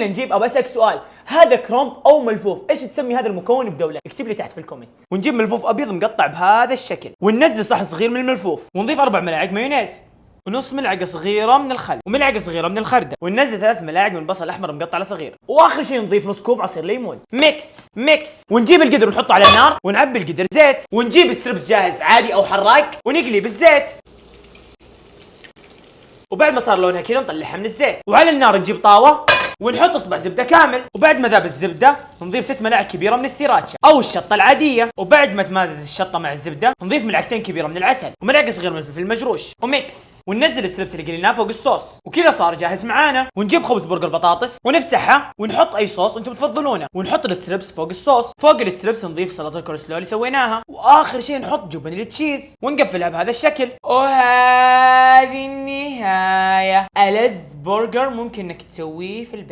نجيب ابى اسالك سؤال، هذا كرومب او ملفوف، ايش تسمي هذا المكون بدوله؟ اكتب لي تحت في الكومنت. ونجيب ملفوف ابيض مقطع بهذا الشكل، وننزل صحن صغير من الملفوف، ونضيف 4 ملاعق مايونيز، ونص ملعقه صغيره من الخل، وملعقه صغيره من الخردل، وننزل 3 ملاعق من البصل الاحمر مقطع صغير، واخر شيء نضيف نص كوب عصير ليمون. ميكس ميكس. ونجيب القدر ونحطه على النار، ونعبي القدر زيت، ونجيب ستريبس جاهز عادي او حراق، ونقلي بالزيت. وبعد ما صار لونها كذا نطلعها من الزيت، وعلى النار نجيب طاوه ونحط اصبع زبده كامل، وبعد ما ذاب الزبده نضيف 6 ملاعق كبيره من السيراتشا او الشطه العاديه، وبعد ما تمازج الشطه مع الزبده نضيف ملعقتين كبيره من العسل وملعقه صغيره من الفلفل المجروش، وميكس، وننزل الستريبس اللي قليناه فوق الصوص، وكذا صار جاهز معانا. ونجيب خبز برجر بطاطس ونفتحها ونحط اي صوص انتم تفضلونه، ونحط الستريبس فوق الصوص، فوق الستريبس نضيف سلطه الكولسلو اللي سويناها، واخر شيء نحط جبن التشيز ونقفلها بهذا الشكل. وهذه النهايه، ألذ برجر ممكن انك تسويه في البيت.